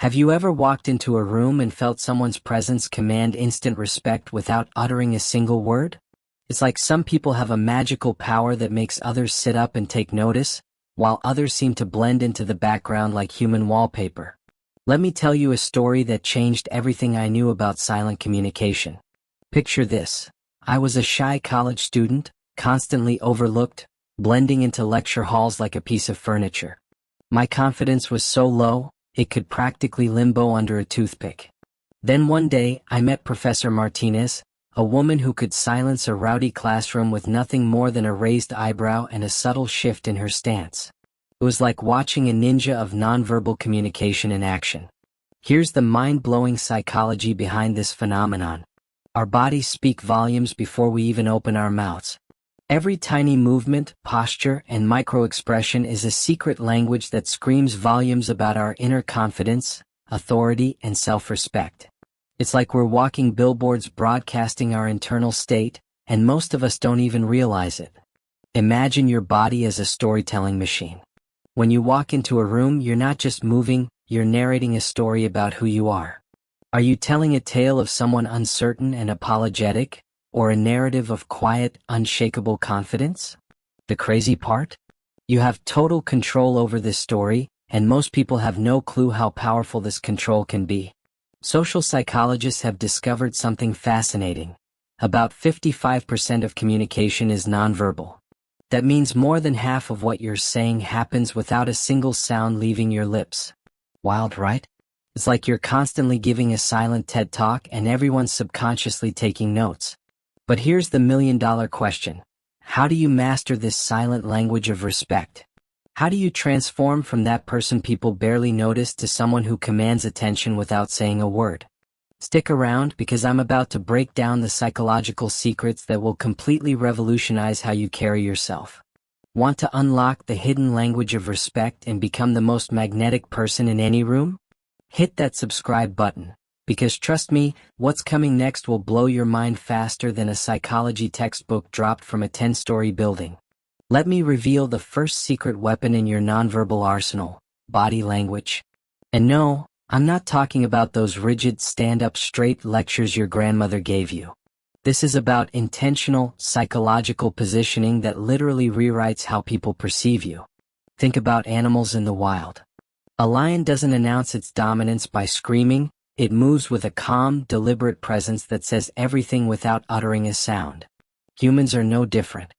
Have you ever walked into a room and felt someone's presence command instant respect without uttering a single word? It's like some people have a magical power that makes others sit up and take notice, while others seem to blend into the background like human wallpaper. Let me tell you a story that changed everything I knew about silent communication. Picture this. I was a shy college student, constantly overlooked, blending into lecture halls like a piece of furniture. My confidence was so low, it could practically limbo under a toothpick. Then one day, I met Professor Martinez, a woman who could silence a rowdy classroom with nothing more than a raised eyebrow and a subtle shift in her stance. It was like watching a ninja of nonverbal communication in action. Here's the mind-blowing psychology behind this phenomenon. Our bodies speak volumes before we even open our mouths. Every tiny movement, posture, and micro-expression is a secret language that screams volumes about our inner confidence, authority, and self-respect. It's like we're walking billboards broadcasting our internal state, and most of us don't even realize it. Imagine your body as a storytelling machine. When you walk into a room, you're not just moving, you're narrating a story about who you are. Are you telling a tale of someone uncertain and apologetic, or a narrative of quiet, unshakable confidence? The crazy part? You have total control over this story, and most people have no clue how powerful this control can be. Social psychologists have discovered something fascinating. About 55% of communication is nonverbal. That means more than half of what you're saying happens without a single sound leaving your lips. Wild, right? It's like you're constantly giving a silent TED Talk and everyone's subconsciously taking notes. But here's the million-dollar question. How do you master this silent language of respect? How do you transform from that person people barely notice to someone who commands attention without saying a word? Stick around because I'm about to break down the psychological secrets that will completely revolutionize how you carry yourself. Want to unlock the hidden language of respect and become the most magnetic person in any room? Hit that subscribe button. Because trust me, what's coming next will blow your mind faster than a psychology textbook dropped from a 10-story building. Let me reveal the first secret weapon in your nonverbal arsenal, body language. And no, I'm not talking about those rigid stand-up straight lectures your grandmother gave you. This is about intentional, psychological positioning that literally rewrites how people perceive you. Think about animals in the wild. A lion doesn't announce its dominance by screaming. It moves with a calm, deliberate presence that says everything without uttering a sound. Humans are no different.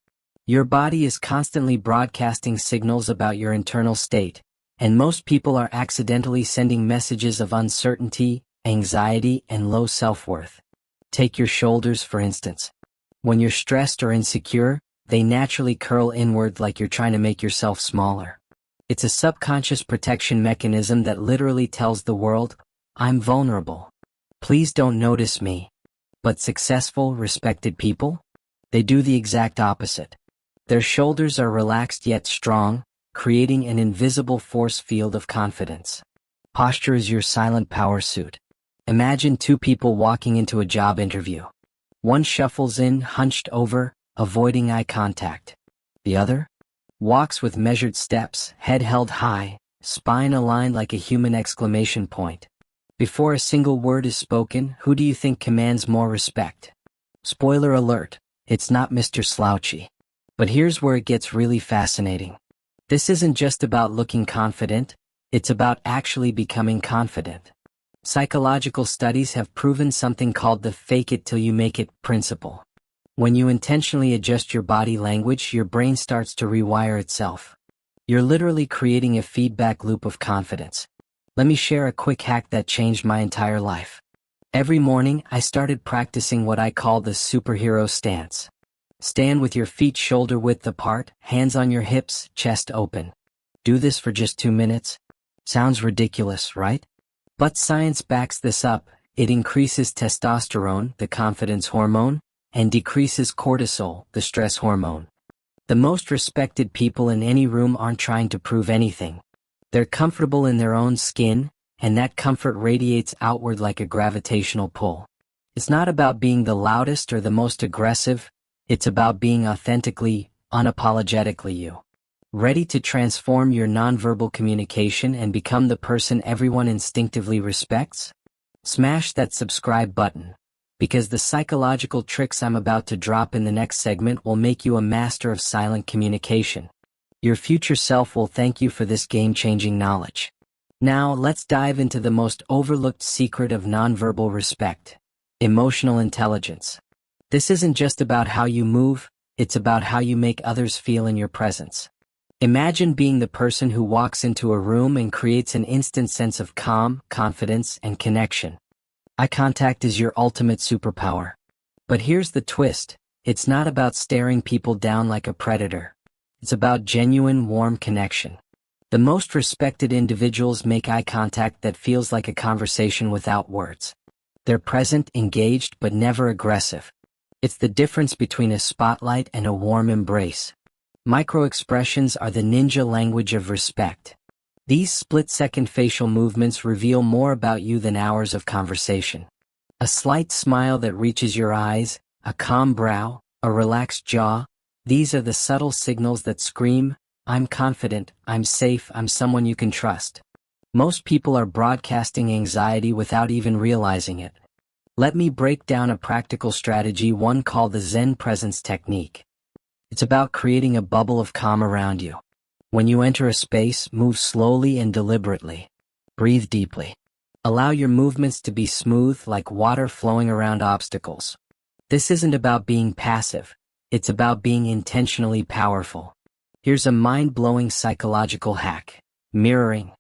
Your body is constantly broadcasting signals about your internal state, and most people are accidentally sending messages of uncertainty, anxiety, and low self-worth. Take your shoulders, for instance. When you're stressed or insecure, they naturally curl inward like you're trying to make yourself smaller. It's a subconscious protection mechanism that literally tells the world, I'm vulnerable. Please don't notice me. But successful, respected people? They do the exact opposite. Their shoulders are relaxed yet strong, creating an invisible force field of confidence. Posture is your silent power suit. Imagine two people walking into a job interview. One shuffles in, hunched over, avoiding eye contact. The other walks with measured steps, head held high, spine aligned like a human exclamation point. Before a single word is spoken, who do you think commands more respect? Spoiler alert, it's not Mr. Slouchy. But here's where it gets really fascinating. This isn't just about looking confident, it's about actually becoming confident. Psychological studies have proven something called the fake it till you make it principle. When you intentionally adjust your body language, your brain starts to rewire itself. You're literally creating a feedback loop of confidence. Let me share a quick hack that changed my entire life. Every morning, I started practicing what I call the superhero stance. Stand with your feet shoulder-width apart, hands on your hips, chest open. Do this for just 2 minutes. Sounds ridiculous, right? But science backs this up. It increases testosterone, the confidence hormone, and decreases cortisol, the stress hormone. The most respected people in any room aren't trying to prove anything. They're comfortable in their own skin, and that comfort radiates outward like a gravitational pull. It's not about being the loudest or the most aggressive, it's about being authentically, unapologetically you. Ready to transform your nonverbal communication and become the person everyone instinctively respects? Smash that subscribe button, because the psychological tricks I'm about to drop in the next segment will make you a master of silent communication. Your future self will thank you for this game-changing knowledge. Now, let's dive into the most overlooked secret of nonverbal respect: emotional intelligence. This isn't just about how you move, it's about how you make others feel in your presence. Imagine being the person who walks into a room and creates an instant sense of calm, confidence, and connection. Eye contact is your ultimate superpower. But here's the twist: it's not about staring people down like a predator. It's about genuine, warm connection. The most respected individuals make eye contact that feels like a conversation without words. They're present, engaged, but never aggressive. It's the difference between a spotlight and a warm embrace. Micro-expressions are the ninja language of respect. These split-second facial movements reveal more about you than hours of conversation. A slight smile that reaches your eyes, a calm brow, a relaxed jaw, these are the subtle signals that scream, "I'm confident, I'm safe, I'm someone you can trust." Most people are broadcasting anxiety without even realizing it. Let me break down a practical strategy, one called the Zen presence technique. It's about creating a bubble of calm around you. When you enter a space, move slowly and deliberately. Breathe deeply. Allow your movements to be smooth, like water flowing around obstacles. This isn't about being passive, it's about being intentionally powerful. Here's a mind-blowing psychological hack: mirroring.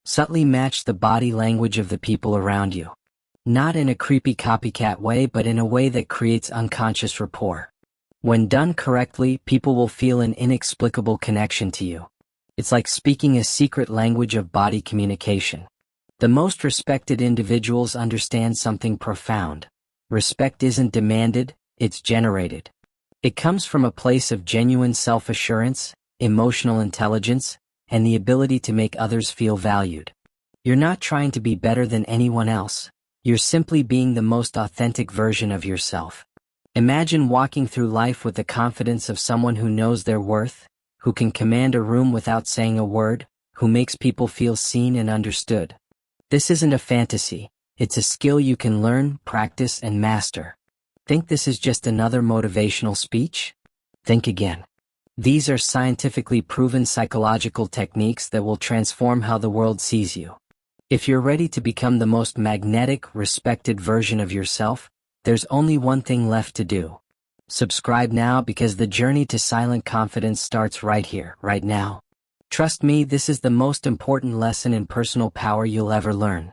Subtly match the body language of the people around you. Not in a creepy copycat way, but in a way that creates unconscious rapport. When done correctly, people will feel an inexplicable connection to you. It's like speaking a secret language of body communication. The most respected individuals understand something profound. Respect isn't demanded, it's generated. It comes from a place of genuine self-assurance, emotional intelligence, and the ability to make others feel valued. You're not trying to be better than anyone else. You're simply being the most authentic version of yourself. Imagine walking through life with the confidence of someone who knows their worth, who can command a room without saying a word, who makes people feel seen and understood. This isn't a fantasy, it's a skill you can learn, practice, and master. Think this is just another motivational speech? Think again. These are scientifically proven psychological techniques that will transform how the world sees you. If you're ready to become the most magnetic, respected version of yourself, there's only one thing left to do. Subscribe now, because the journey to silent confidence starts right here, right now. Trust me, this is the most important lesson in personal power you'll ever learn.